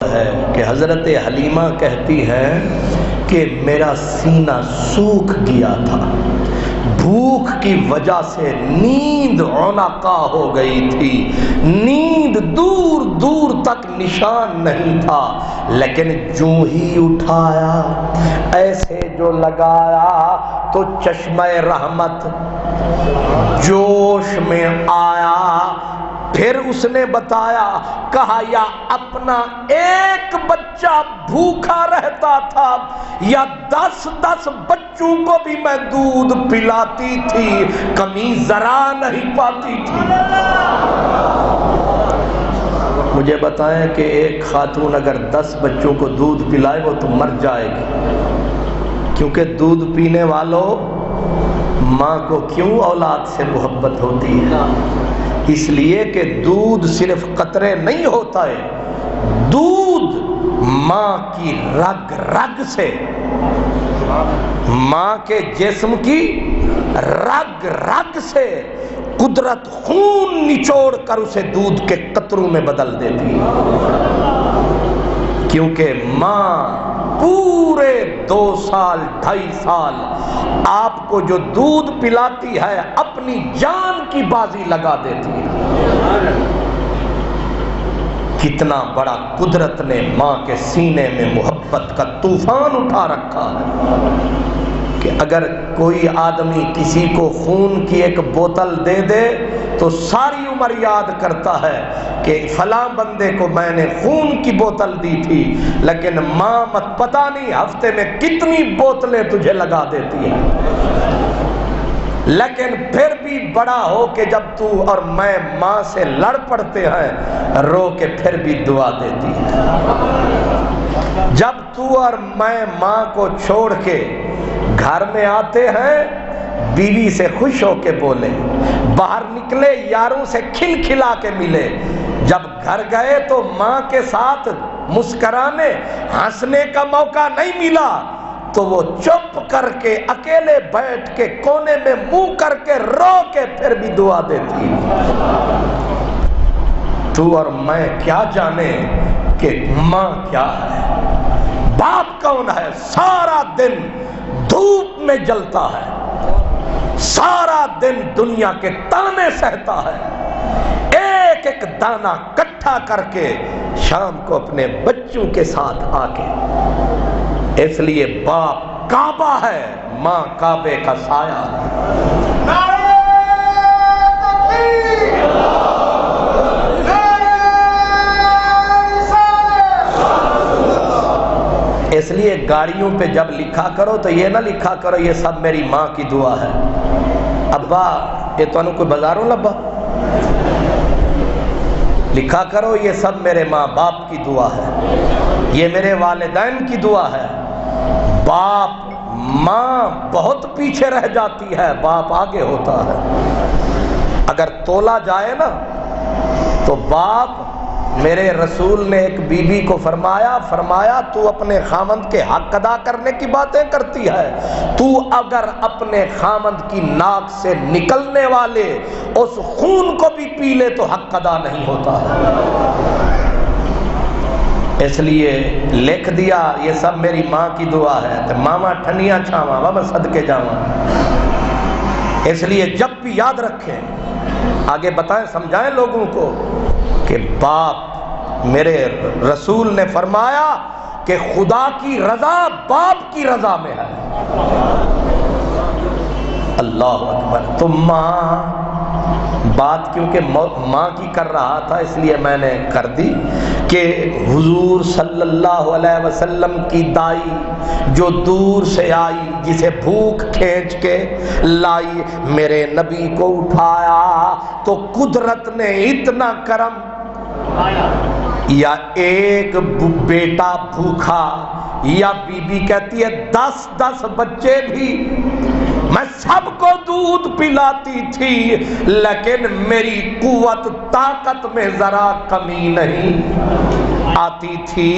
ہے کہ حضرت حلیمہ کہتی ہیں کہ میرا سینہ سوکھ گیا تھا، بھوک کی وجہ سے نیند عنقا ہو گئی تھی، نیند دور دور تک نشان نہیں تھا، لیکن جو ہی اٹھایا ایسے جو لگایا تو چشمہ رحمت جوش میں آیا۔ پھر اس نے بتایا، کہا یا اپنا ایک بچہ بھوکا رہتا تھا یا 10 بچوں کو بھی میں دودھ پلاتی تھی، کمی ذرا نہیں پاتی تھی۔ مجھے بتائیں کہ ایک خاتون اگر 10 بچوں کو دودھ پلائے وہ تو مر جائے گی، کیونکہ دودھ پینے والوں ماں کو کیوں اولاد سے محبت ہوتی ہے؟ اس لیے کہ دودھ صرف قطرے نہیں ہوتا ہے، دودھ ماں کی رگ رگ سے، ماں کے جسم کی رگ رگ سے قدرت خون نچوڑ کر اسے دودھ کے قطروں میں بدل دیتی ہے، کیونکہ ماں پورے 2 سال 2.5 سال آپ کو جو دودھ پلاتی ہے اپنی جان کی بازی لگا دیتی ہے۔ کتنا بڑا قدرت نے ماں کے سینے میں محبت کا طوفان اٹھا رکھا ہے کہ اگر کوئی آدمی کسی کو خون کی ایک بوتل دے دے تو ساری عمر یاد کرتا ہے کہ فلاں بندے کو میں نے خون کی بوتل دی تھی، لیکن ماں مت پتہ نہیں ہفتے میں کتنی بوتلیں تجھے لگا دیتی ہے، لیکن پھر بھی بڑا ہو کہ جب تو اور میں ماں سے لڑ پڑتے ہیں رو کے پھر بھی دعا دیتی ہے۔ جب تو اور میں ماں کو چھوڑ کے گھر میں آتے ہیں بیوی سے خوش ہو کے بولے، باہر نکلے یاروں سے کھل کھلا کے ملے، جب گھر گئے تو ماں کے ساتھ مسکرانے ہنسنے کا موقع نہیں ملا تو وہ چپ کر کے اکیلے بیٹھ کے کونے میں منہ کر کے رو کے پھر بھی دعا دیتی۔ تو اور میں کیا جانے کہ ماں کیا ہے، باپ کون ہے؟ سارا دن دھوپ میں جلتا ہے، سارا دن دنیا کے تانے سہتا ہے، ایک ایک دانہ کٹھا کر کے شام کو اپنے بچوں کے ساتھ آ کے، اس لیے باپ کعبہ ہے، ماں کعبے کا سایہ ہے۔ اس لیے گاڑیوں پہ جب لکھا کرو تو یہ نہ لکھا کرو یہ سب میری ماں کی دعا ہے، ابا یہ تو انہوں کوئی بازاروں لبا، لکھا کرو یہ سب میرے ماں باپ کی دعا ہے، یہ میرے والدین کی دعا ہے۔ باپ ماں بہت پیچھے رہ جاتی ہے، باپ آگے ہوتا ہے۔ اگر تولا جائے نا تو باپ، میرے رسول نے ایک بی بی کو فرمایا تو اپنے خامند کے حق ادا کرنے کی باتیں کرتی ہے، تو اگر اپنے خامند کی ناک سے نکلنے والے اس خون کو بھی پی لے تو حق ادا نہیں ہوتا ہے۔ اس لیے لکھ دیا یہ سب میری ماں کی دعا ہے، تو ماما ٹھنیاں چھاواں بابا صدقے جاواں۔ اس لیے جب بھی یاد رکھیں، آگے بتائیں سمجھائیں لوگوں کو کہ باپ، میرے رسول نے فرمایا کہ خدا کی رضا باپ کی رضا میں ہے۔ اللہ اکبر۔ تو ماں، بات کیونکہ ماں کی کر رہا تھا اس لیے میں نے کر دی کہ حضور صلی اللہ علیہ وسلم کی دائی جو دور سے آئی، جسے بھوک کھینچ کے لائی، میرے نبی کو اٹھایا تو قدرت نے اتنا کرم، یا ایک بیٹا بھوکا یا بی بی کہتی ہے 10 بچے بھی میں سب کو دودھ پلاتی تھی، لیکن میری قوت طاقت میں ذرا کمی نہیں آتی تھی،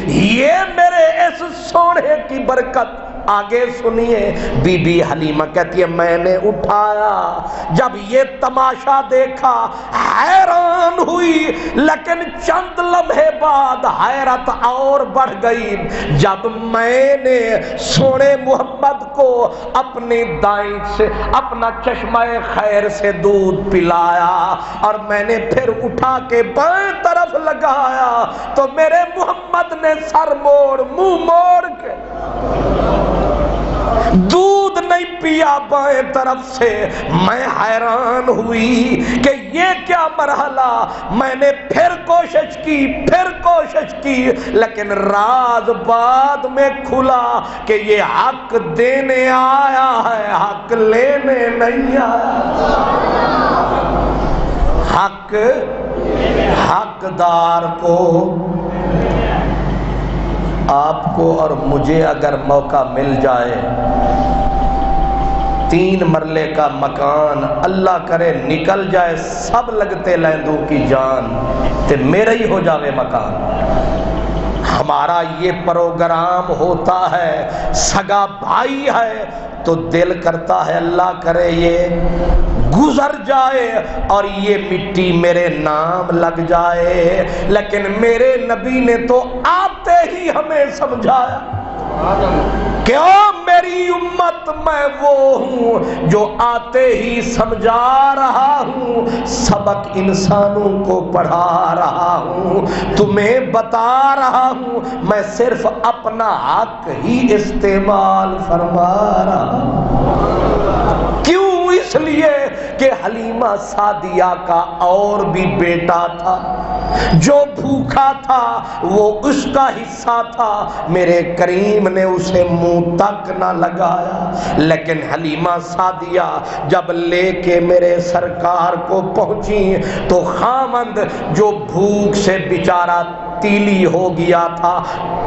یہ میرے اس سونے کی برکت آگے سنیے، بی بی حلیمہ کہتی ہے میں نے اٹھایا، جب یہ تماشا دیکھا حیران ہوئی، لیکن چند لمحے بعد حیرت اور بڑھ گئی جب میں نے سونے محمد کو اپنی دائیں سے اپنا چشمہ خیر سے دودھ پلایا اور میں نے پھر اٹھا کے بائیں طرف لگایا تو میرے محمد نے سر موڑ منہ موڑ کے دودھ نہیں پیا بائیں طرف سے۔ میں حیران ہوئی کہ یہ کیا مرحلہ، میں نے پھر کوشش کی لیکن راز بعد میں کھلا کہ یہ حق دینے آیا ہے، حق لینے نہیں آیا۔ حقدار کو، آپ کو اور مجھے اگر موقع مل جائے 3 مرلے کا مکان، اللہ کرے نکل جائے سب لگتے لیندوں کی جان تے میرا ہی ہو جاوے مکان، ہمارا یہ پروگرام ہوتا ہے، سگا بھائی ہے تو دل کرتا ہے اللہ کرے یہ گزر جائے اور یہ مٹی میرے نام لگ جائے، لیکن میرے نبی نے تو آتے ہی ہمیں سمجھایا کہ او میری امت میں وہ ہوں جو آتے ہی سمجھا رہا ہوں، سبق انسانوں کو پڑھا رہا ہوں، تمہیں بتا رہا ہوں، میں صرف اپنا حق ہی استعمال فرما رہا ہوں۔ کیوں؟ اس لیے کہ حلیمہ سعدیہ کا اور بھی بیٹا تھا جو بھوکا تھا، وہ اس کا حصہ تھا، میرے کریم نے اسے منہ تک نہ لگایا، لیکن حلیمہ سعدیہ جب لے کے میرے سرکار کو پہنچی تو خامند جو بھوک سے بیچارہ تیلی ہو گیا تھا،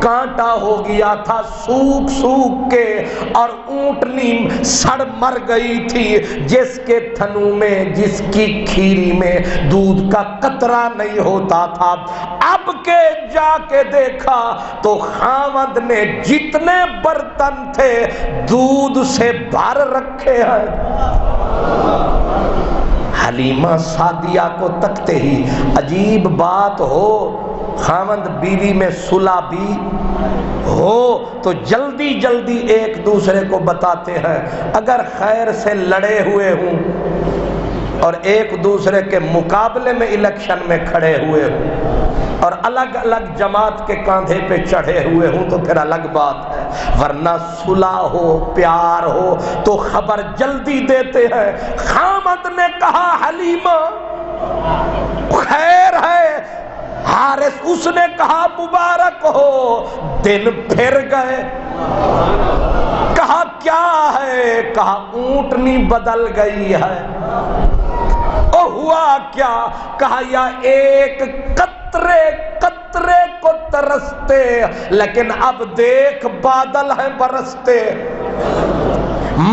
کانٹا ہو گیا تھا سوکھ کے، اور اونٹنی سڑ مر گئی تھی جس کے تھنوں میں، جس کی کھیری میں دودھ کا قطرہ نہیں ہوتا تھا، اب کے جا کے دیکھا تو خامد نے جتنے برتن تھے دودھ سے بھر رکھے ہیں۔ حلیمہ سعدیہ کو تکتے ہی عجیب بات ہو، خامد بیوی میں صلح بھی ہو تو جلدی جلدی ایک دوسرے کو بتاتے ہیں، اگر خیر سے لڑے ہوئے ہوں اور ایک دوسرے کے مقابلے میں الیکشن میں کھڑے ہوئے ہوں اور الگ الگ جماعت کے کاندھے پہ چڑھے ہوئے ہوں تو پھر الگ بات ہے، ورنہ صلح ہو پیار ہو تو خبر جلدی دیتے ہیں۔ خامد نے کہا حلیمہ خیر ہے، حارث اس نے کہا مبارک ہو، دن پھر گئے، کہا کیا ہے، کہا اونٹنی بدل گئی ہے، او ہوا کیا، کہا یا ایک قطرے کو ترستے، لیکن اب دیکھ بادل ہیں برستے،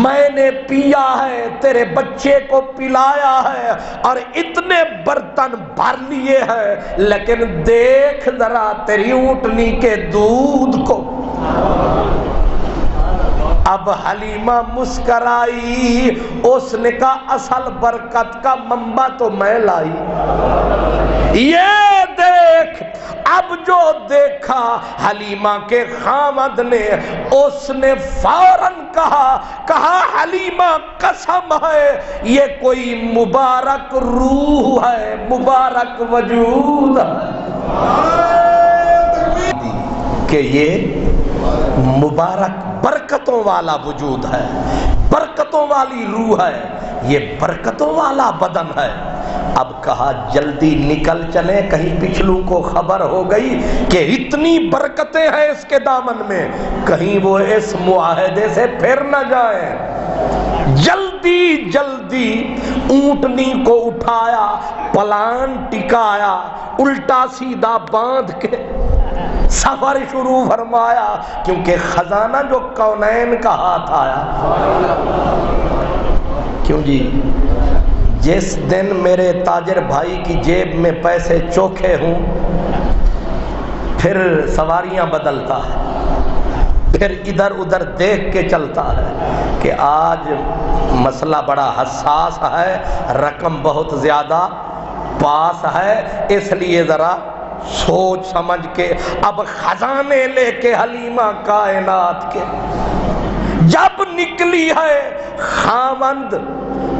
میں نے پیا ہے، تیرے بچے کو پلایا ہے اور اتنے برتن بھر لیے ہیں، لیکن دیکھ ذرا تیری اونٹنی کے دودھ کو۔ اب حلیمہ مسکرائی، اس نے کہا اصل برکت کا منبع تو میں لائی، یہ دیکھ۔ اب جو دیکھا حلیمہ کے خامد نے، اس نے فوراً کہا حلیمہ قسم ہے یہ کوئی مبارک روح ہے، مبارک وجود ہے، کہ یہ مبارک برکتوں والا وجود ہے، برکتوں والی روح ہے، یہ برکتوں والا بدن ہے۔ اب کہا جلدی نکل چلیں، کہیں پچھلوں کو خبر ہو گئی کہ اتنی برکتیں ہیں اس کے دامن میں، کہیں وہ اس معاہدے سے پھر نہ جائیں۔ جلدی جلدی اونٹنی کو اٹھایا، پلان ٹکایا، الٹا سیدھا باندھ کے سفر شروع فرمایا، کیونکہ خزانہ جو کونین کا ہاتھ آیا۔ کیوں جی؟ جس دن میرے تاجر بھائی کی جیب میں پیسے چوکھے ہوں پھر سواریاں بدلتا ہے، پھر ادھر ادھر دیکھ کے چلتا ہے کہ آج مسئلہ بڑا حساس ہے، رقم بہت زیادہ پاس ہے، اس لیے ذرا سوچ سمجھ کے اب خزانے لے کے حلیمہ کائنات کے جب نکلی ہے، خاوند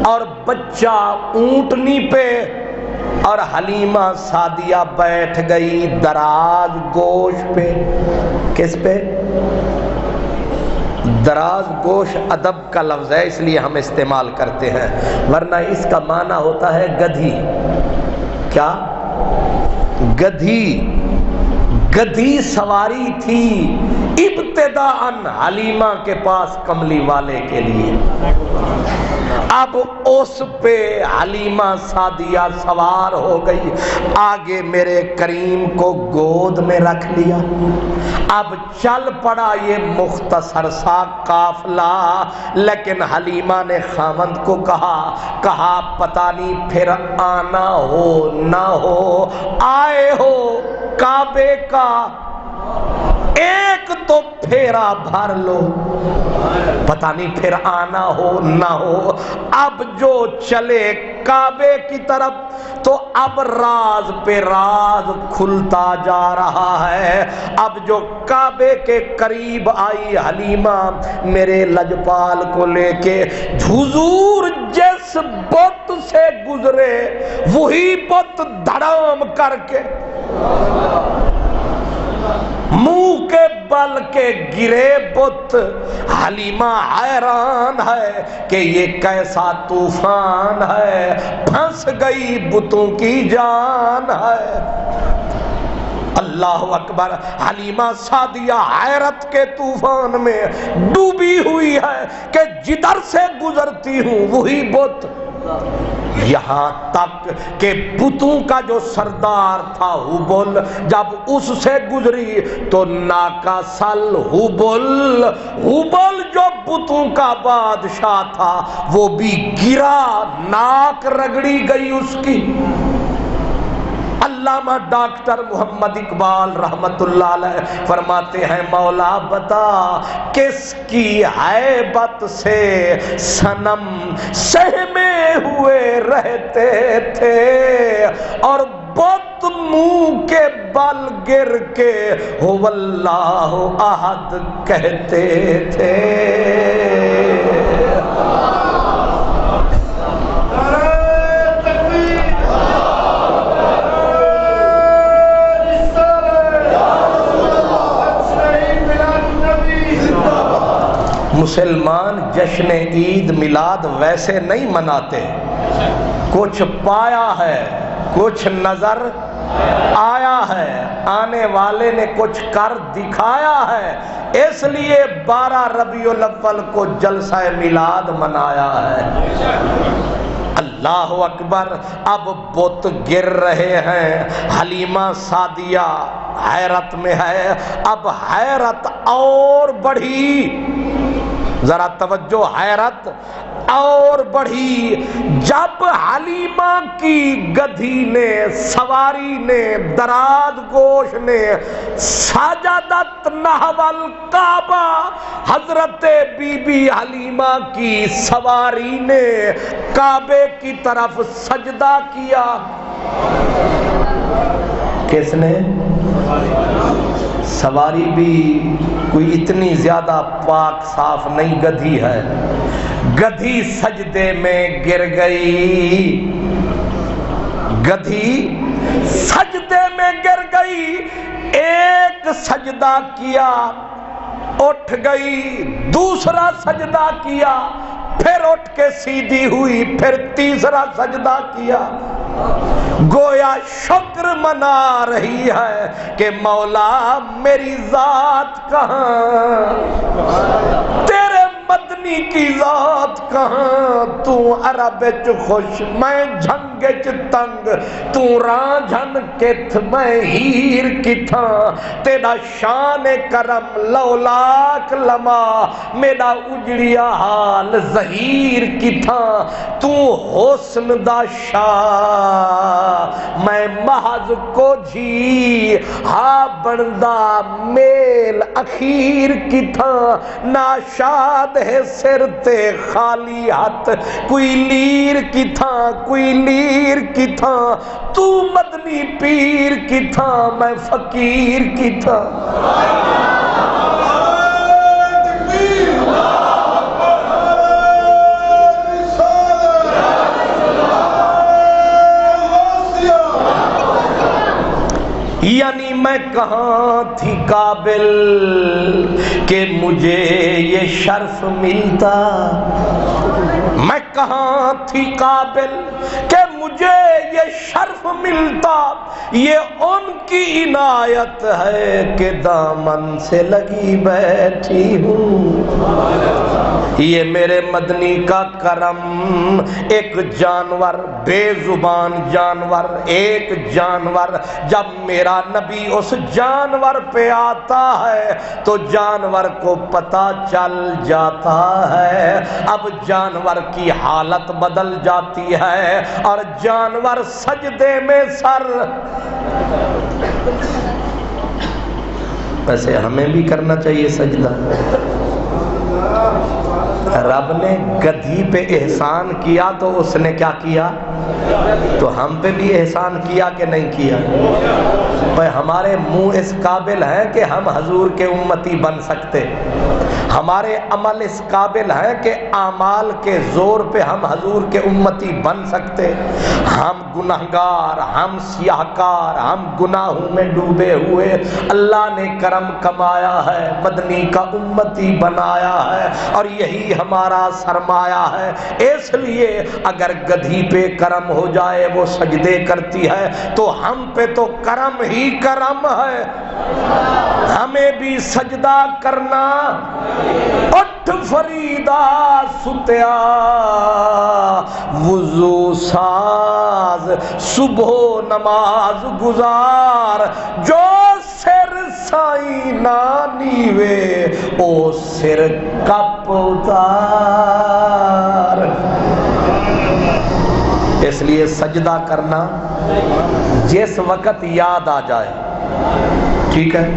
اور بچہ اونٹنی پہ اور حلیمہ سعدیہ بیٹھ گئی دراز گوش پہ. کس پہ؟ دراز گوش ادب کا لفظ ہے، اس لیے ہم استعمال کرتے ہیں، ورنہ اس کا معنی ہوتا ہے گدھی. کیا؟ گدھی. گدھی سواری تھی ابتداءً حلیمہ کے پاس کملی والے کے لیے. اب اس پہ حلیمہ سعدیہ سوار ہو گئی، آگے میرے کریم کو گود میں رکھ لیا. اب چل پڑا یہ مختصر سا قافلہ، لیکن حلیمہ نے خاوند کو کہا پتہ نہیں پھر آنا ہو نہ ہو، آئے ہو کعبے کا ایک تو پھیرا بھر لو، پتہ نہیں پھر آنا ہو نہ ہو. اب جو چلے کعبے کی طرف تو اب راز پہ راز کھلتا جا رہا ہے. اب جو کعبے کے قریب آئی حلیمہ میرے لجپال کو لے کے، حضور جس بت سے گزرے وہی بت دھڑام کر کے منہ کے بل کے گرے بت. حلیمہ حیران ہے کہ یہ کیسا طوفان ہے، پھنس گئی بتوں کی جان ہے. اللہ اکبر. حلیمہ سعدیہ حیرت کے طوفان میں ڈوبی ہوئی ہے کہ جدھر سے گزرتی ہوں وہی بت. یہاں تک کہ بتوں کا جو سردار تھا ہبل، جب اس سے گزری تو ناکا سل ہبل جو بتوں کا بادشاہ تھا وہ بھی گرا، ناک رگڑی گئی اس کی. علامہ ڈاکٹر محمد اقبال رحمت اللہ علیہ فرماتے ہیں مولا بتا کس کی ہیبت سے صنم سہمے ہوئے رہتے تھے، اور بت منہ کے بل گر کے ہو اللہ احد کہتے تھے. مسلمان جشن عید میلاد ویسے نہیں مناتے، کچھ پایا ہے، کچھ نظر آیا ہے، آنے والے نے کچھ کر دکھایا ہے، اس لیے 12 ربیع الاول کو جلسہ میلاد منایا ہے. اللہ اکبر. اب بت گر رہے ہیں، حلیمہ سعدیہ حیرت میں ہے. اب حیرت اور بڑھی، ذرا توجہ، حیرت اور بڑھی جب حلیمہ کی گدھی نے، سواری نے، دراز گوش نے سجدت نحو الکعبہ، حضرت بی بی حلیمہ کی سواری نے کعبے کی طرف سجدہ کیا. کس نے؟ سواری بھی کوئی اتنی زیادہ پاک صاف نہیں گدھی ہے. گدھی سجدے میں گر گئی، گدھی سجدے میں گر گئی. ایک سجدہ کیا اٹھ گئی، دوسرا سجدہ کیا پھر اٹھ کے سیدھی ہوئی، پھر تیسرا سجدہ کیا. گویا شکر منا رہی ہے کہ مولا میری ذات کہاں، تیرے مدنی مدنی کی ذات کہاں، تو عرب چ خوش میں جھنگ چ تنگ، تو رانجھن کتھ میں ہیر کتھاں، تیرا شان کرم لولاک لما، میرا اجڑیا حال ظہیر کتھاں، تو حسن دا شاہ میں محض کو جھی، ہاں بندہ میل اخیر کتھاں، ناشاد ہے سر تے خالی ہاتھ، کوئی لیر کتھاں کوئی لیر کتھاں، تو مدنی پیر کتھاں میں فقیر کتھاں۔ یعنی میں کہاں تھی قابل کہ مجھے یہ شرف ملتا، میں کہاں تھی قابل کہ مجھے یہ شرف ملتا، یہ ان کی عنایت ہے کہ دامن سے لگی بیٹھی ہوں، یہ میرے مدنی کا کرم، ایک جانور بے زبان جانور، ایک جانور جب میرا نبی اس جانور پہ آتا ہے تو جانور کو پتہ چل جاتا ہے، اب جانور کی حالت بدل جاتی ہے اور جانور سجدے میں سر، ویسے ہمیں بھی کرنا چاہیے سجدہ، رب نے گدھی پہ احسان کیا تو اس نے کیا کیا، تو ہم پہ بھی احسان کیا کہ نہیں کیا؟ بھئی ہمارے منہ اس قابل ہیں کہ ہم حضور کے امتی بن سکتے، ہمارے عمل اس قابل ہیں کہ اعمال کے زور پہ ہم حضور کے امتی بن سکتے، ہم گنہگار، ہم سیاہکار، ہم گناہوں میں ڈوبے ہوئے، اللہ نے کرم کمایا ہے، مدنی کا امتی بنایا ہے اور یہی ہمارا سرمایہ ہے، اس لیے اگر گدھی پہ کرم ہو جائے وہ سجدے کرتی ہے تو ہم پہ تو کرم ہی کرم ہے، ہمیں بھی سجدہ کرنا، اٹھ فریدا ستیا وضو ساز، صبح نماز گزار، جو سر سائی نانیوے او سر کپ اتار، اس لیے سجدہ کرنا جس وقت یاد آ جائے، ٹھیک ہے،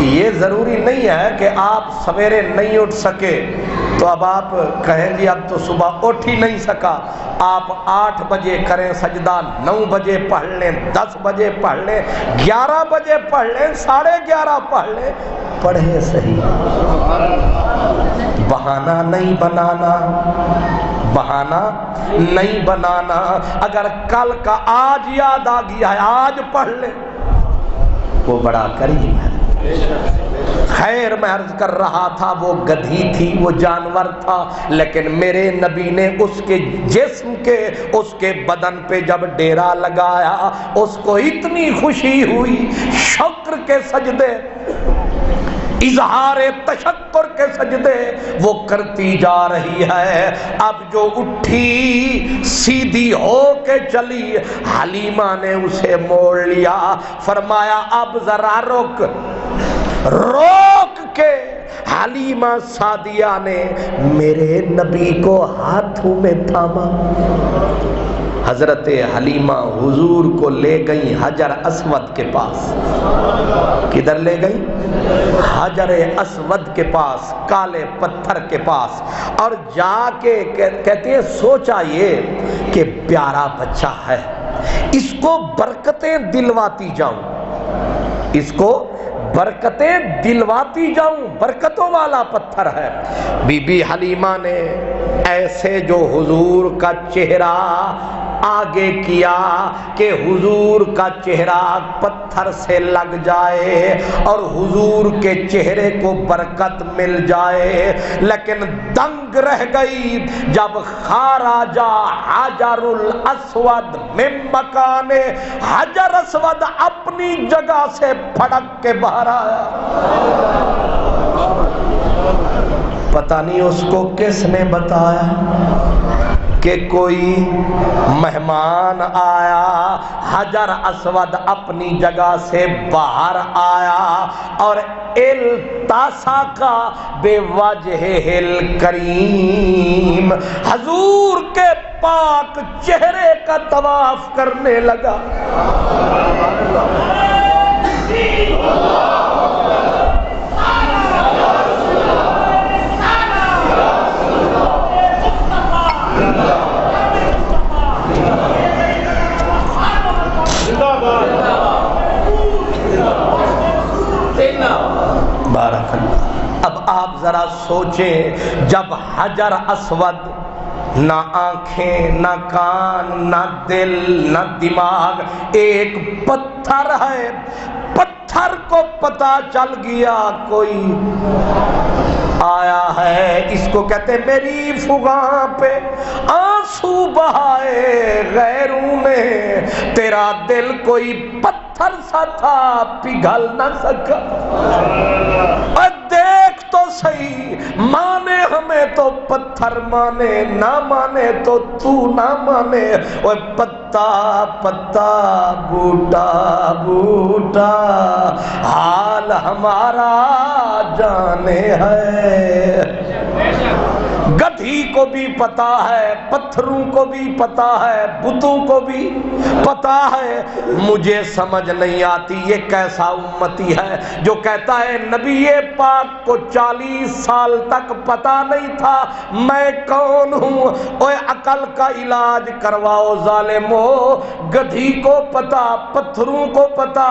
یہ ضروری نہیں ہے کہ آپ سویرے نہیں اٹھ سکے تو اب آپ کہیں جی اب تو صبح اٹھ ہی نہیں سکا، آپ 8 بجے کریں سجدہ، 9 بجے پڑھ لیں، 10 بجے پڑھ لیں، 11 بجے پڑھ لیں، 11:30 پڑھ لیں، پڑھیں صحیح، بہانہ نہیں بنانا، بہانہ نہیں بنانا، اگر کل کا آج یاد آ گیا ہے آج پڑھ لیں، وہ بڑا کریم ہے۔ خیر میں عرض کر رہا تھا وہ گدھی تھی، وہ جانور تھا، لیکن میرے نبی نے اس کے جسم کے، اس کے بدن پہ جب ڈیرا لگایا اس کو اتنی خوشی ہوئی، شکر کے سجدے، اظہار تشکر کے سجدے وہ کرتی جا رہی ہے، اب جو اٹھی سیدھی ہو کے چلی، حلیمہ نے اسے موڑ لیا، فرمایا اب ذرا رک، روک کے حلیمہ سعدیہ نے میرے نبی کو ہاتھوں میں تھاما، حضرت حلیمہ حضور کو لے گئی حجر اسود کے پاس، کدھر لے گئی؟ حجر اسود کے پاس، کالے پتھر کے پاس، اور جا کے کہتے ہیں سوچا یہ کہ پیارا بچہ ہے، اس کو برکتیں دلواتی جاؤں، اس کو برکتیں دلواتی جاؤں، برکتوں والا پتھر ہے۔ بی بی حلیمہ نے ایسے جو حضور کا چہرہ آگے کیا کہ حضور کا چہرہ پتھر سے لگ جائے اور حضور کے چہرے کو برکت مل جائے، لیکن دنگ رہ گئی جب خارجا حجر الاسود من مکان، حجر اسود اپنی جگہ سے پھڑک کے باہر آیا۔ پتہ نہیں اس کو کس نے بتایا کہ کوئی مہمان آیا، حجر اسود اپنی جگہ سے باہر آیا اور التصق بوجہہ الکریم، حضور کے پاک چہرے کا طواف کرنے لگا۔ بارک اللہ۔ اب آپ ذرا سوچیں، جب حجر اسود، نہ آنکھیں نہ کان نہ دل نہ دماغ، ایک پتھر ہے، پتھر کو پتہ چل گیا کوئی آیا ہے، اس کو کہتے ہیں میری فغاں پہ آنسو بہائے غیروں نے، تیرا دل کوئی پتھر سا تھا پگھل نہ سکا۔ اور دیکھ تو صحیح، مانے ہمیں تو پتھر مانے، نہ مانے تو تو نہ مانے، اور پتا پتا بوٹا بوٹا حال ہمارا جانے ہے۔ گدھی کو بھی پتا ہے، پتھروں کو بھی پتا ہے، بتوں کو بھی پتا ہے۔ مجھے سمجھ نہیں آتی یہ کیسا امتی ہے جو کہتا ہے نبی پاک کو 40 سال تک پتا نہیں تھا میں کون ہوں۔ اوے عقل کا علاج کرواؤ ظالمو، گدھی کو پتا، پتھروں کو پتا۔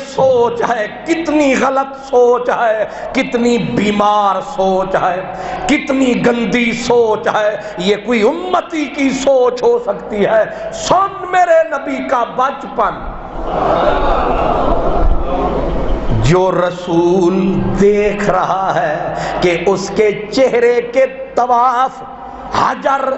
سوچ ہے کتنی غلط سوچ ہے، کتنی بیمار سوچ ہے، کتنی گندی سوچ ہے۔ یہ کوئی امتی کی سوچ ہو سکتی ہے؟ سن میرے نبی کا بچپن، جو رسول دیکھ رہا ہے کہ اس کے چہرے کے طواف حجر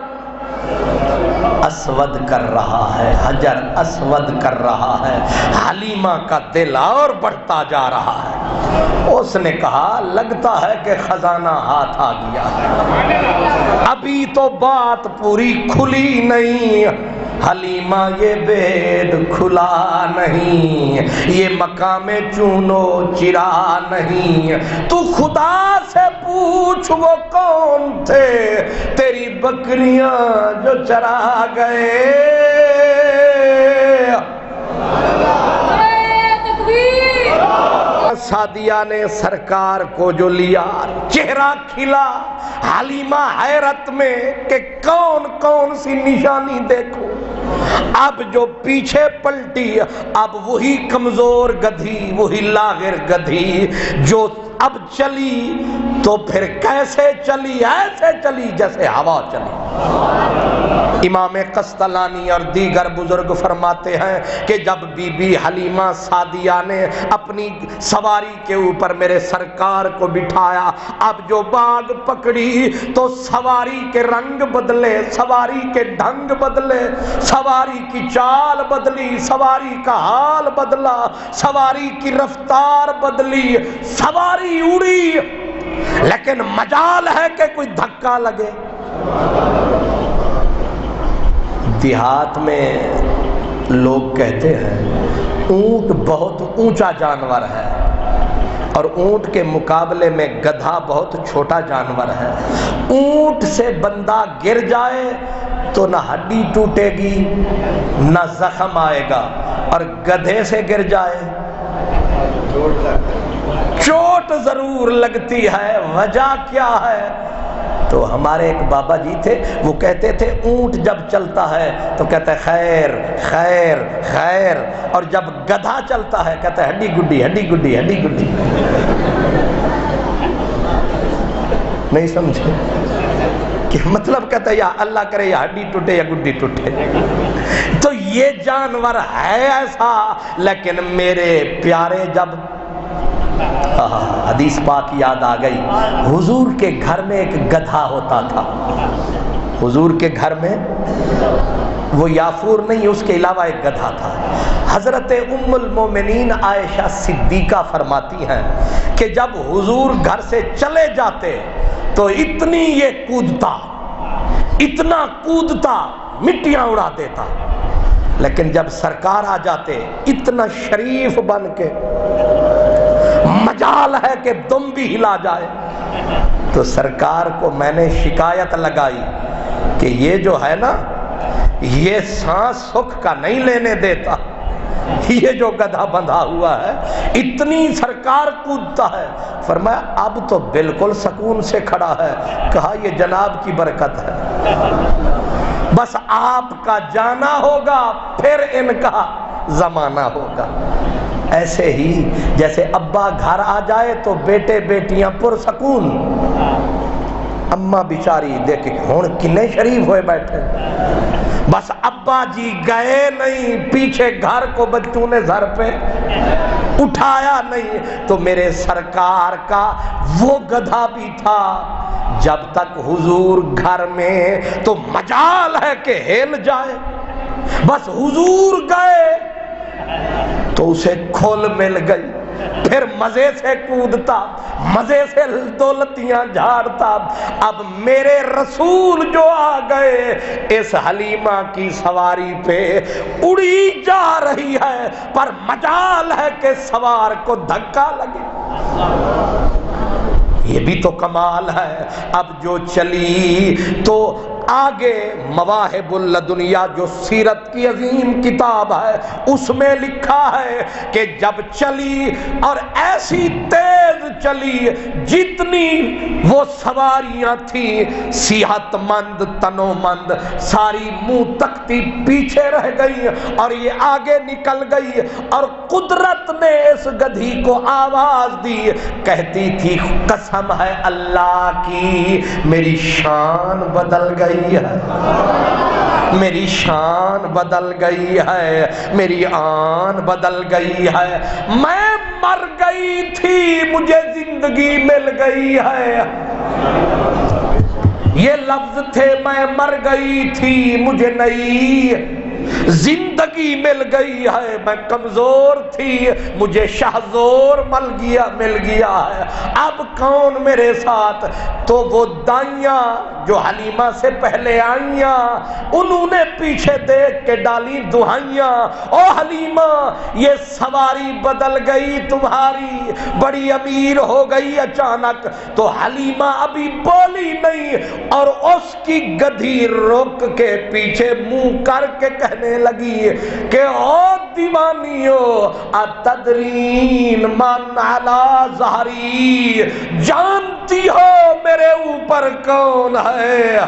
اسود کر رہا ہے، حجر اسود کر رہا ہے، حلیمہ کا دل اور بڑھتا جا رہا ہے۔ اس نے کہا لگتا ہے کہ خزانہ ہاتھ آ گیا ہے، ابھی تو بات پوری کھلی نہیں۔ حلیمہ یہ بید کھلا نہیں، یہ مقام چونو چرا نہیں، تو خدا سے پوچھ وہ کون تھے تیری بکریاں جو چرا گئے۔ سعدیہ نے سرکار کو جو لیا، چہرہ کھلا، حلیمہ حیرت میں کہ کون کون سی نشانی دیکھو۔ اب جو پیچھے پلٹی، اب وہی کمزور گدھی، وہی لاغر گدھی جو اب چلی تو پھر کیسے چلی؟ ایسے چلی جیسے ہوا چلی۔ امام قسطلانی اور دیگر بزرگ فرماتے ہیں کہ جب بی بی حلیمہ سعدیہ نے اپنی سواری کے اوپر میرے سرکار کو بٹھایا، اب جو باغ پکڑی تو سواری کے رنگ بدلے، سواری کے ڈھنگ بدلے، سواری کی چال بدلی، سواری کا حال بدلا، سواری کی رفتار بدلی، سواری اڑی، لیکن مجال ہے کہ کوئی دھکا لگے۔ دیہات میں لوگ کہتے ہیں اونٹ بہت اونچا جانور ہے اور اونٹ کے مقابلے میں گدھا بہت چھوٹا جانور ہے۔ اونٹ سے بندہ گر جائے تو نہ ہڈی ٹوٹے گی نہ زخم آئے گا، اور گدھے سے گر جائے چوٹ ضرور لگتی ہے۔ وجہ کیا ہے؟ تو ہمارے ایک بابا جی تھے، وہ کہتے تھے اونٹ جب چلتا ہے تو کہتا ہے خیر خیر خیر، اور جب گدھا چلتا ہے کہتا ہے ہڈی گڈی ہڈی گڈی ہڈی گڈی۔ نہیں سمجھے کہ مطلب کہتا ہے یا اللہ کرے یا ہڈی ٹوٹے یا گڈی ٹوٹے۔ تو یہ جانور ہے ایسا، لیکن میرے پیارے جب حدیث پاک یاد آ گئی، حضور کے گھر میں ایک گدھا ہوتا تھا، حضور کے گھر میں وہ یافور نہیں، اس کے علاوہ ایک گدھا تھا۔ حضرت ام المومنین عائشہ صدیقہ فرماتی ہیں کہ جب حضور گھر سے چلے جاتے تو اتنی یہ کودتا، اتنا کودتا، مٹیاں اڑا دیتا، لیکن جب سرکار آ جاتے اتنا شریف بن کے، مجال ہے کہ دم بھی ہلا جائے۔ تو سرکار کو میں نے شکایت لگائی کہ یہ جو ہے نا، یہ سانس سکھ کا نہیں لینے دیتا، یہ جو گدھا بندھا ہوا ہے اتنی سرکار کودتا ہے۔ فرمایا اب تو بالکل سکون سے کھڑا ہے۔ کہا یہ جناب کی برکت ہے، بس آپ کا جانا ہوگا پھر ان کا زمانہ ہوگا۔ ایسے ہی جیسے ابا گھر آ جائے تو بیٹے بیٹیاں پرسکون، اماں بیچاری دیکھ ہون کنے شریف ہوئے بیٹھے، بس ابا جی گئے نہیں، پیچھے گھر کو بچوں نے سر پہ اٹھایا نہیں۔ تو میرے سرکار کا وہ گدھا بھی تھا، جب تک حضور گھر میں تو مجال ہے کہ ہل جائے، بس حضور گئے تو اسے کھول مل گئی، پھر مزے سے کودتا، مزے سے دولتیاں جھاڑتا۔ اب میرے رسول جو آ گئے، اس حلیمہ کی سواری پہ اڑی جا رہی ہے، پر مجال ہے کہ سوار کو دھکا لگے۔ یہ بھی تو کمال ہے۔ اب جو چلی تو آگے مواہب اللدنیا جو سیرت کی عظیم کتاب ہے اس میں لکھا ہے کہ جب چلی اور ایسی تیز چلی، جتنی وہ سواریاں تھیں صحت مند تنو مند ساری منہ تکتی پیچھے رہ گئی اور یہ آگے نکل گئی، اور قدرت نے اس گدھی کو آواز دی، کہتی تھی قسم ہے اللہ کی میری شان بدل گئی ہے، میری شان بدل گئی ہے، میری آن بدل گئی ہے، میں مر گئی تھی مجھے زندگی مل گئی ہے۔ یہ لفظ تھے میں مر گئی تھی مجھے نئی زندگی مل گئی ہے، میں کمزور تھی مجھے شہزور مل گیا ہے، اب کون میرے ساتھ؟ تو وہ دائیاں جو حلیمہ سے پہلے آئیاں انہوں نے پیچھے دیکھ کے ڈالی دہائیاں، او حلیمہ یہ سواری بدل گئی تمہاری، بڑی امیر ہو گئی اچانک۔ تو حلیمہ ابھی بولی نہیں اور اس کی گدھی رک کے پیچھے منہ کر کے کہنے لگی کہ او دیوانیو اتدرین من علی ظہری، جانتی ہو میرے اوپر کون ہے؟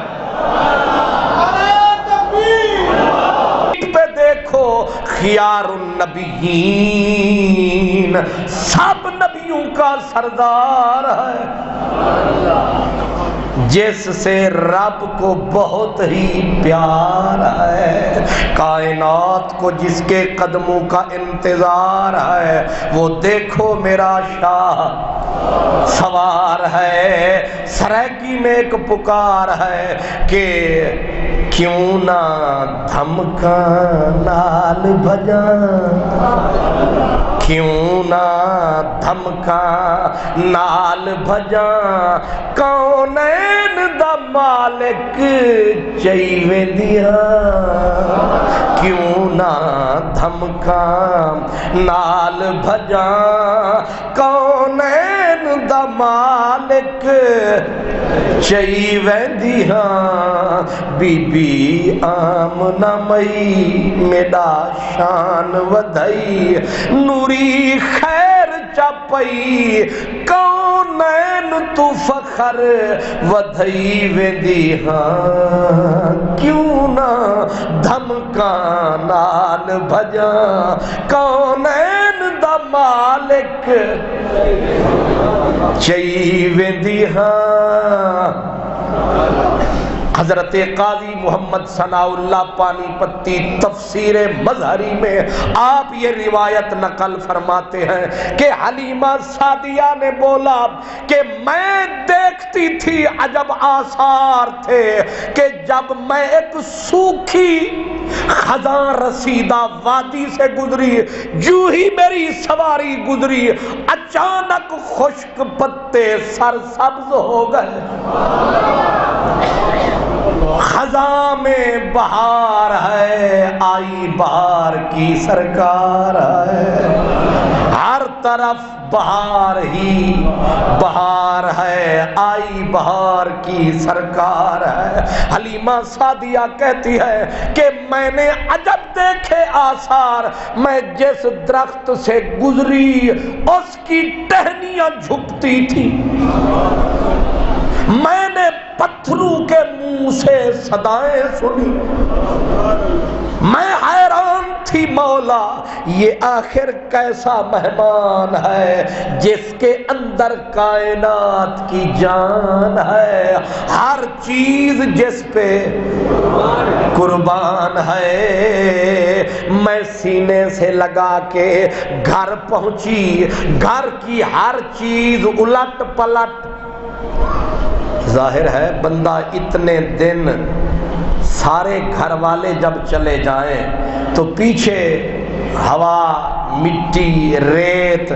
پہ دیکھو خیار النبیین، سب نبیوں کا سردار ہے، جس سے رب کو بہت ہی پیار ہے، کائنات کو جس کے قدموں کا انتظار ہے، وہ دیکھو میرا شاہ سوار ہے۔ سرائکی میں ایک پکار ہے کہ کیوں نہ دھمکا نال بجاں، کیوں نہ دھمکا نال بجاں، کونین دا مالک چاہی ویندیاں، کیوں نہ دھمکا نال بجاں، کونین دا مالک چاہی ویندیاں، بی بی آمنہ مئی میڈا شان ودھائی، نوری خیر چپئی، کونین تو فخر ودھائی ویندی ہاں، کیوں نہ دھمکا نال بھجاں، کونین دا مالک چاہی ویندی ہاں۔ حضرت قاضی محمد ثناء اللہ پانی پتی تفسیر مظہری میں آپ یہ روایت نقل فرماتے ہیں کہ حلیمہ سعدیہ نے بولا کہ میں دیکھتی تھی عجب آثار تھے کہ جب میں ایک سوکھی خزاں رسیدہ وادی سے گزری، یوں ہی میری سواری گزری، اچانک خشک پتے سرسبز ہو گئے۔ خزاں میں بہار ہے، آئی بہار کی سرکار ہے، ہر طرف بہار ہی بہار ہے، آئی بہار کی سرکار ہے۔ حلیمہ سعدیہ کہتی ہے کہ میں نے عجب دیکھے آثار، میں جس درخت سے گزری اس کی ٹہنیاں جھکتی تھی، میں نے پتھروں کے منہ سے صدائیں سنی، میں حیران تھی مولا یہ آخر کیسا مہمان ہے جس کے اندر کائنات کی جان ہے، ہر چیز جس پہ قربان ہے۔ میں سینے سے لگا کے گھر پہنچی، گھر کی ہر چیز الٹ پلٹ۔ ظاہر ہے بندہ اتنے دن سارے گھر والے جب چلے جائیں تو پیچھے ہوا، مٹی، ریت،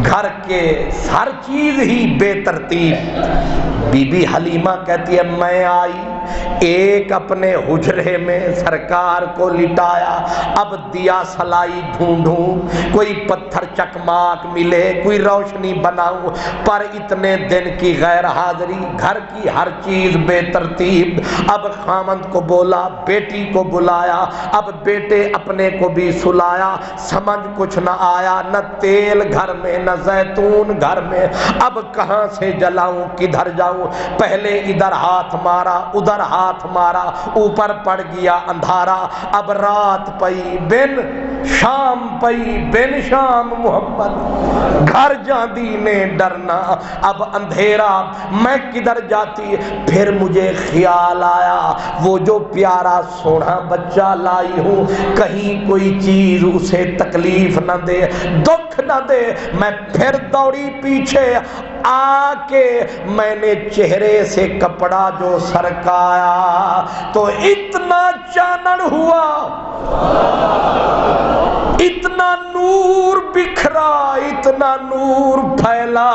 گھر کے ہر چیز ہی بے ترتیب۔ بی بی حلیمہ کہتی ہے میں آئی، ایک اپنے حجرے میں سرکار کو لٹایا، اب دیا سلائی ڈھونڈوں، کوئی پتھر چکماک ملے، کوئی روشنی بناؤں، پر اتنے دن کی غیر حاضری، گھر کی ہر چیز بے ترتیب۔ اب خامند کو بولا، بیٹی کو بلایا، اب بیٹے اپنے کو بھی سلایا، سمجھ کچھ نہ آیا، نہ تیل گھر میں نہ زیتون گھر میں، اب کہاں سے جلاؤں کدھر جاؤں، پہلے ادھر ہاتھ مارا ادھر ہاتھ مارا، اوپر پڑ گیا اندھارا، اب رات پئی بن شام پئی بن شام محمد، گھر جاندی نے ڈرنا، اب اندھیرا میں کدھر جاتی۔ پھر مجھے خیال آیا وہ جو پیارا سونا بچہ لائی ہوں کہیں کوئی چیز اسے تکلیف نہ دے، دکھ نہ دے۔ میں پھر دوڑی پیچھے، آ کے میں نے چہرے سے کپڑا جو سرکایا تو اتنا چانن ہوا، اتنا نور بکھرا، اتنا نور پھیلا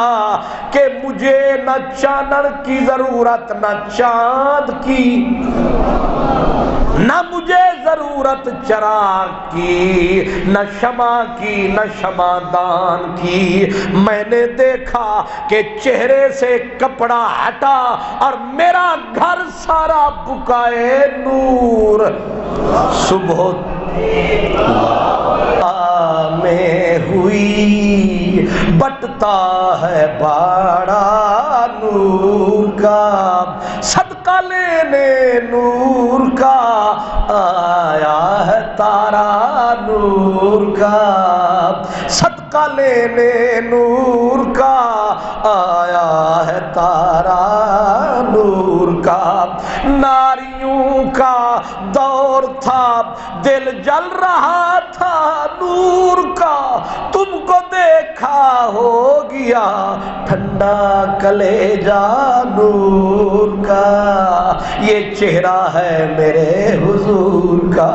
کہ مجھے نہ چانن کی ضرورت نہ چاند کی، نہ مجھے ضرورت چراغ کی، نہ شمع کی، نہ شمعدان کی۔ میں نے دیکھا کہ چہرے سے کپڑا ہٹا اور میرا گھر سارا بکائے نور۔ صبح میں ہوئی بٹتا ہے باڑا نور کا، صدقہ لینے نور کا آیا ہے تارا نور کا، صدقہ لینے نور کا آیا ہے تارا نور کا۔ ناریوں کا دور تھا دل جل رہا تھا نور کا، تم کو دیکھا ہو گیا ٹھنڈا کلیجہ نور کا، یہ چہرہ ہے میرے حضور کا۔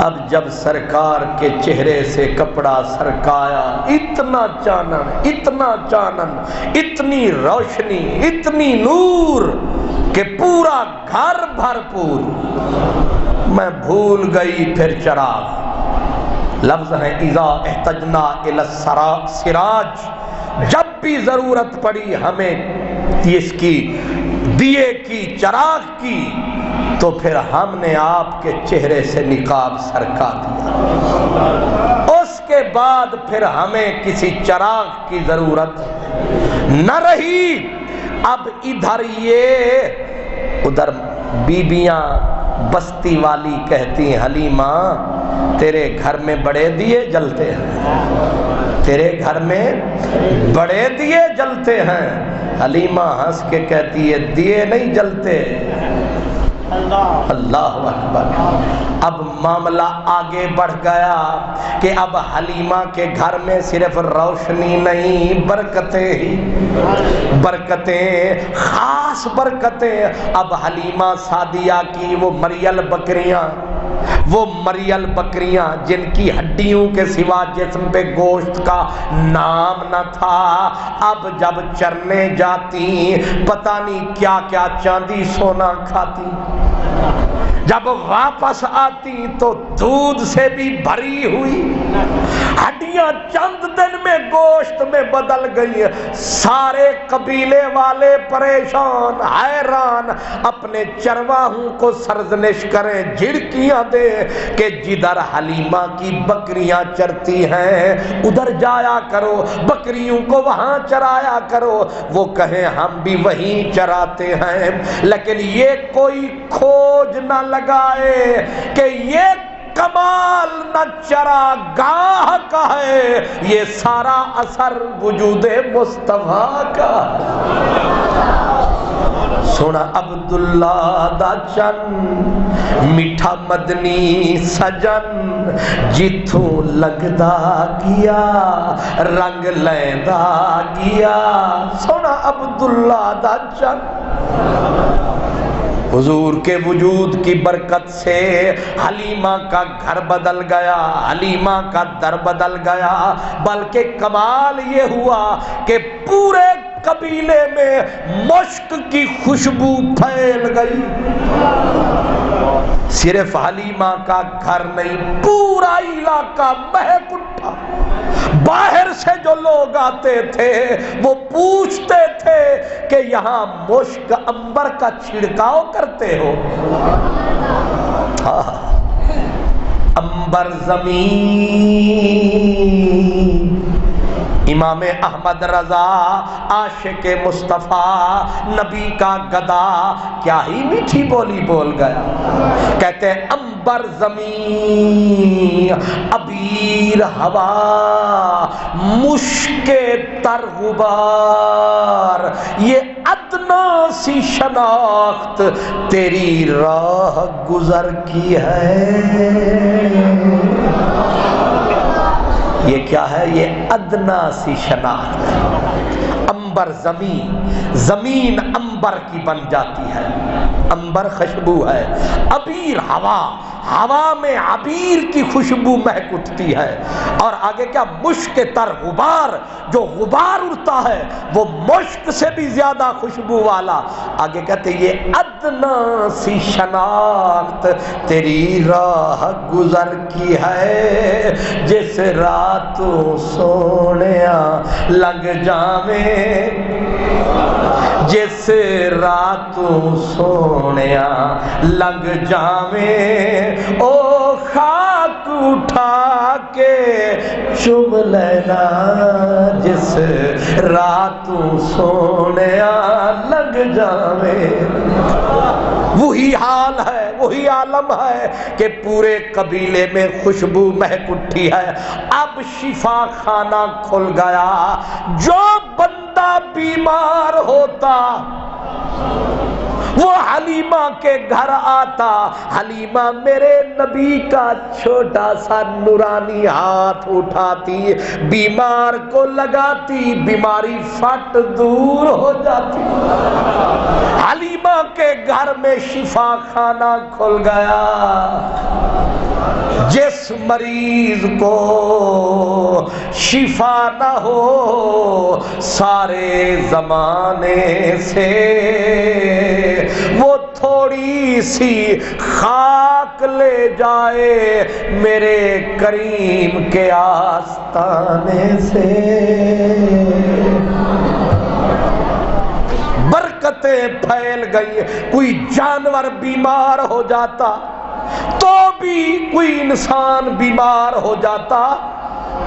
اب جب سرکار کے چہرے سے کپڑا سرکایا، اتنا چانن، اتنا چانن، اتنی روشنی، اتنی نور کہ پورا گھر بھرپور۔ میں بھول گئی پھر چراغ، لفظ ہے اذا احتجنا الی السراج، جب بھی ضرورت پڑی ہمیں اس کی دیے کی، چراغ کی، تو پھر ہم نے آپ کے چہرے سے نقاب سرکا دیا، اس کے بعد پھر ہمیں کسی چراغ کی ضرورت نہ رہی۔ اب ادھر یہ، ادھر بیبیاں بستی والی کہتی ہیں حلیمہ تیرے گھر میں بڑے دیے جلتے ہیں، تیرے گھر میں بڑے دیے جلتے ہیں۔ حلیمہ ہنس کے کہتی ہے دیے نہیں جلتے، اللہ اکبر۔ اب معاملہ آگے بڑھ گیا کہ اب حلیمہ کے گھر میں صرف روشنی نہیں، برکتیں ہی برکتیں، خاص برکتیں۔ اب حلیمہ سعدیہ کی وہ مریل بکریاں جن کی ہڈیوں کے سوا جسم پہ گوشت کا نام نہ تھا، اب جب چرنے جاتی پتہ نہیں کیا کیا چاندی سونا کھاتی، جب واپس آتی تو دودھ سے بھی بھری ہوئی، ہڈیاں چند دن میں گوشت میں بدل گئی۔ سارے قبیلے والے پریشان حیران، اپنے چرواہوں کو سرزنش کریں، جھڑکیاں دے کہ جدھر حلیمہ کی بکریاں چرتی ہیں ادھر جایا کرو، بکریوں کو وہاں چرایا کرو۔ وہ کہیں ہم بھی وہیں چراتے ہیں، لیکن یہ کوئی کھوج نہ لگائے کہ یہ کمال نہ چراگاہ کا ہے، یہ سارا اثر وجود مصطفیٰ کا ہے۔ سونا عبداللہ دا چن میٹھا مدنی سجن، جتھوں لگدا گیا رنگ لیندا گیا۔ سونا عبداللہ دا چن حضور کے وجود کی برکت سے حلیمہ کا گھر بدل گیا، حلیمہ کا در بدل گیا، بلکہ کمال یہ ہوا کہ پورے قبیلے میں مشک کی خوشبو پھیل گئی۔ صرف حلیمہ کا گھر نہیں، پورا علاقہ مہک اٹھا۔ باہر سے جو لوگ آتے تھے وہ پوچھتے تھے کہ یہاں مشک عنبر کا چھڑکاؤ کرتے ہو؟ عنبر زمین۔ امام احمد رضا عاشق مصطفیٰ نبی کا گدا کیا ہی میٹھی بولی بول گیا، کہتے ہیں عنبر زمین، عبیر ہوا، مشک تر غبار، یہ ادنا سی شناخت تیری راہ گزر کی ہے۔ یہ کیا ہے؟ یہ ادنا سی شناخت۔ عنبر زمین عنبر کی بن جاتی ہے، عنبر خوشبو ہے، عبیر ہوا میں عبیر کی خوشبو مہک اٹھتی ہے، اور آگے کیا؟ مشک تر غبار، جو غبار اڑتا ہے وہ مشک سے بھی زیادہ خوشبو والا۔ آگے کہتے ہیں یہ ادنا سی شناخت تیری راہ گزر کی ہے، جس راتوں سونیا لنگ جاویں، جس راتوں سونیا لنگ جاویں، او خاک اٹھا کے چوم لینا، جس راتوں سونیا لنگ جاویں۔ وہی حال ہے، وہی عالم ہے کہ پورے قبیلے میں خوشبو مہک اٹھی ہے۔ اب شفا خانہ کھل گیا، جو بندہ بیمار ہوتا وہ حلیمہ کے گھر آتا، حلیمہ میرے نبی کا چھوٹا سا نورانی ہاتھ اٹھاتی، بیمار کو لگاتی، بیماری فٹ دور ہو جاتی۔ حلیمہ کے گھر میں شفا خانہ کھل گیا۔ جس مریض کو شفا نہ ہو سارے زمانے سے، وہ تھوڑی سی خاک لے جائے میرے کریم کے آستانے سے۔ برکتیں پھیل گئی، کوئی جانور بیمار ہو جاتا تو بھی، کوئی انسان بیمار ہو جاتا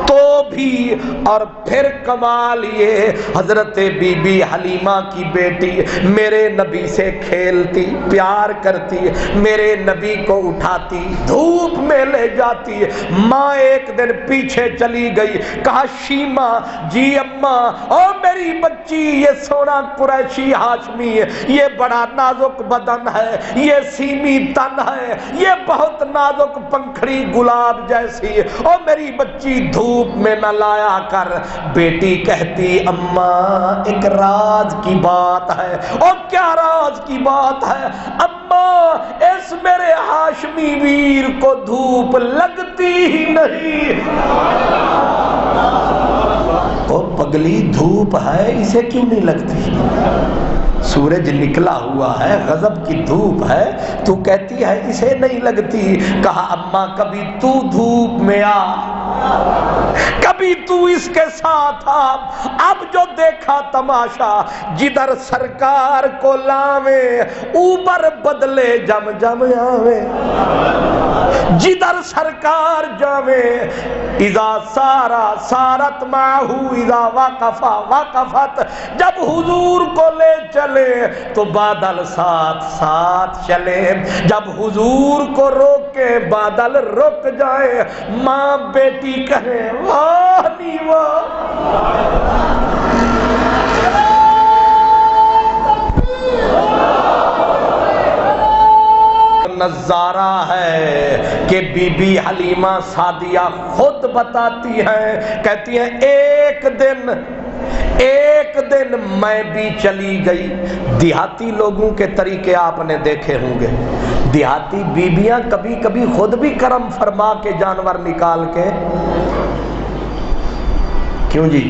تو بھی. اور پھر کمال یہ حضرت بی بی حلیمہ کی بیٹی میرے نبی سے کھیلتی پیار کرتی, میرے نبی کو اٹھاتی دھوپ میں لے جاتی. ماں ایک دن پیچھے چلی گئی, کہا شیمہ جی اماں, او میری بچی یہ سونا قریشی ہاشمی ہے, یہ بڑا نازک بدن ہے, یہ سیمی تن ہے, یہ بہت نازک پنکھڑی گلاب جیسی, او میری بچی دھوپ میں نہ لایا کر. بیٹی کہتی اماں ایک راز کی بات ہے. او کیا راز کی بات ہے اماں؟ اس میرے ہاشمی ویر کو دھوپ لگتی ہی نہیں. او پگلی دھوپ ہے اسے کیوں نہیں لگتی؟ سورج نکلا ہوا ہے, غضب کی دھوپ ہے, تو کہتی ہے اسے نہیں لگتی. کہا اماں کبھی تو دھوپ میں آ, کبھی تو اس کے ساتھ آ. اب جو دیکھا تماشا, جدھر سرکار کو لاویں اوپر بدلے جم جم آویں, جدھر سرکار جاویں اذا سارا سارت ماہو اذا وقفا وقفت. جب حضور کو لے چلے تو بادل ساتھ ساتھ چلے, جب حضور کو روکے بادل رک جائے. ماں بیٹی کہے واہ نی واہ. نظارہ ہے کہ بی بی حلیمہ سعدیہ خود بتاتی ہیں, کہتی ہیں ایک دن میں بھی چلی گئی. دیہاتی لوگوں کے طریقے آپ نے دیکھے ہوں گے, دیہاتی بیبیاں کبھی کبھی خود بھی کرم فرما کے جانور نکال کے, کیوں جی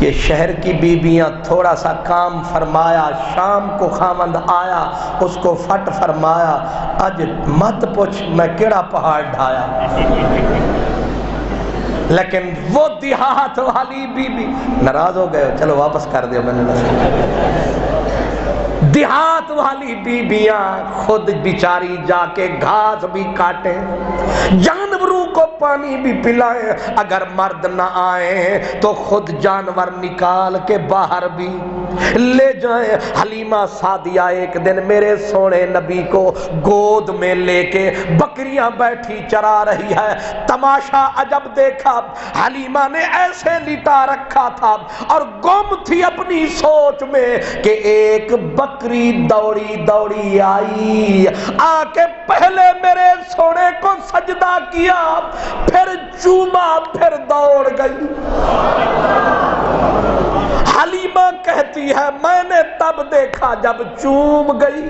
یہ شہر کی بیبیاں تھوڑا سا کام فرمایا, شام کو خامند آیا اس کو فٹ فرمایا, اج مت پوچھ میں کیڑا پہاڑ ڈھایا. لیکن وہ دیہات والی بیوی, ناراض ہو گئے چلو واپس کر دیا میں نے. دیہات والی بیبیاں خود بیچاری جا کے گھاس بھی کاٹیں, جانوروں کو پانی بھی پلائیں, اگر مرد نہ آئیں تو خود جانور نکال کے باہر بھی لے جائیں. حلیمہ سعدیہ ایک دن میرے سونے نبی کو گود میں لے کے بکریاں بیٹھی چرا رہی ہے. تماشا عجب دیکھا, حلیمہ نے ایسے لٹا رکھا تھا اور گم تھی اپنی سوچ میں کہ ایک بکری دوڑی دوڑی آئی, آ کے پہلے میرے سونے کو سجدہ کیا, پھر چوما, پھر دوڑ گئی. حلیمہ کہتی ہے میں نے تب دیکھا جب چوم گئی,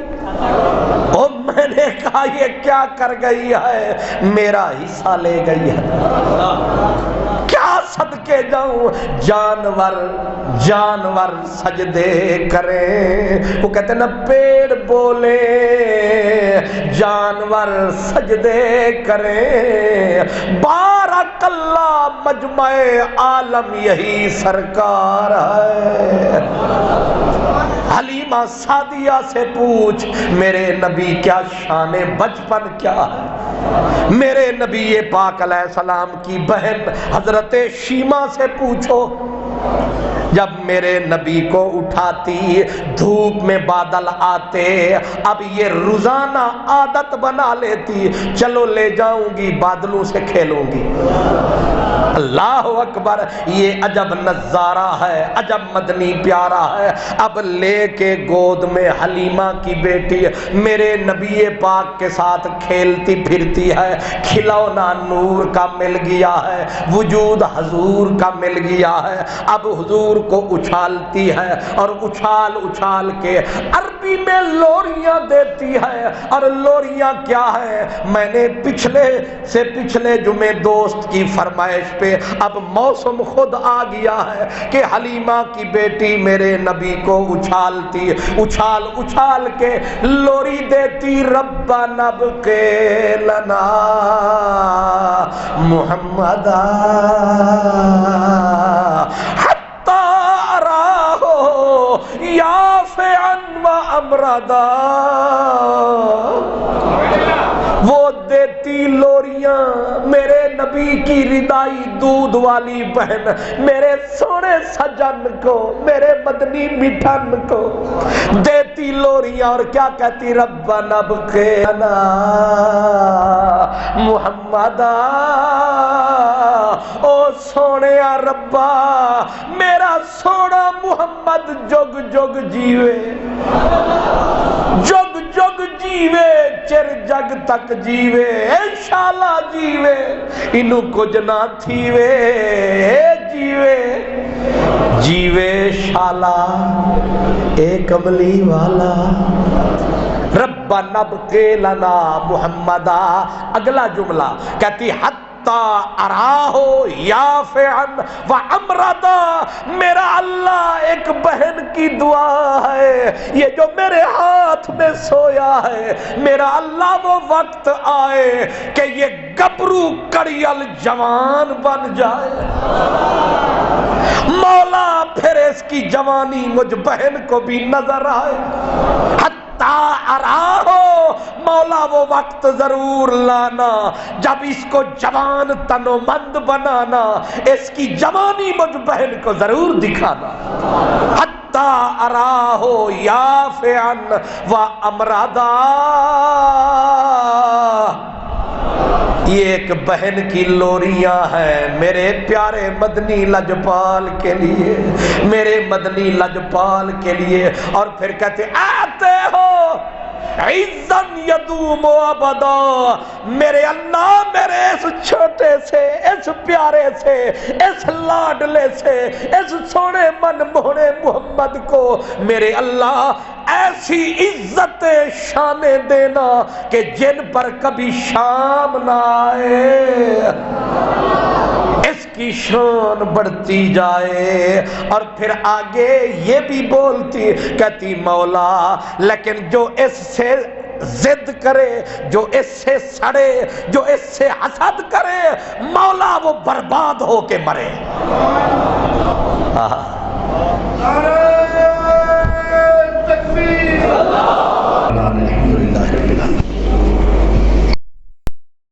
اور میں نے کہا یہ کیا کر گئی ہے, میرا حصہ لے گئی ہے, کیا صدقے جاؤں. جانور سجدے کریں, وہ کہتے ہیں نا پیڑ بولے جانور سجدے کریں, بارک اللہ مجمع عالم یہی سرکار ہے. حلیمہ سعدیہ سے پوچھ میرے نبی کیا شان بچپن کیا ہے, میرے نبی پاک علیہ السلام کی بہن حضرت شیمہ سے پوچھو, جب میرے نبی کو اٹھاتی دھوپ میں بادل آتے, اب یہ روزانہ عادت بنا لیتی, چلو لے جاؤں گی بادلوں سے کھیلوں گی. اللہ اکبر, یہ عجب نظارہ ہے, عجب مدنی پیارا ہے. اب لے کے گود میں حلیمہ کی بیٹی میرے نبی پاک کے ساتھ کھیلتی پھرتی ہے, کھلونا نور کا مل گیا ہے, وجود حضور کا مل گیا ہے. اب حضور کو اچھالتی ہے اور اچھال اچھال کے عربی میں لوریاں دیتی ہے. اور لوریاں کیا ہے, میں نے پچھلے جمعے دوست کی فرمائش پہ اب موسم خود آ گیا ہے کہ حلیمہ کی بیٹی میرے نبی کو اچھالتی, اچھال اچھال کے لوری دیتی, ربنا ابقِ لنا محمدا حتی اراہ یافعا و امردا. وہ دیتی لوریاں میرے نبی نبی کی ردائی دودھ والی بہن میرے سونے سجن کو، میرے مدنی مٹھن کو دیتی لوریاں اور کیا کہتی؟ ربنا ابقنا محمدا، او سونے ربا میرا سونا محمد جگ جگ جیوے، جگ جگ جیوے، چر جگ تک جیوے، انشاءاللہ جیوے، انو کچھ نہ تھیوے، جیوے جیوے شالا اے کملی والا۔ ربنا ابقِ لنا محمدا، اگلا جملہ کہتی حتی اراہو یافعا وامردا، میرا اللہ ایک بہن کی دعا ہے، یہ جو میرے ہاتھ میں سویا ہے، میرا اللہ وہ وقت آئے کہ یہ گبرو کڑیل جوان بن جائے، مولا پھر اس کی جوانی مجھ بہن کو بھی نظر آئے، اراہو، مولا وہ وقت ضرور لانا جب اس کو جوان تن و مند بنانا، اس کی جوانی مجھ بہن کو ضرور دکھانا۔ حتی اراہو یافعا وامردا، یہ ایک بہن کی لوریاں ہیں میرے پیارے مدنی لجپال کے لیے، میرے مدنی لجپال کے لیے۔ اور پھر کہتے آتے ہو عزن یدوم ابدا، میرے اللہ میرے اس چھوٹے سے، اس پیارے سے، اس لاڈلے سے، اس سونے من موہنے محمد کو میرے اللہ ایسی عزت شانے دینا کہ جن پر کبھی شام نہ آئے، اس کی شان بڑھتی جائے۔ اور پھر آگے یہ بھی بولتی کہتی مولا لیکن جو اس سے ضد کرے، جو اس سے سڑے، جو اس سے حسد کرے، مولا وہ برباد ہو کے مرے۔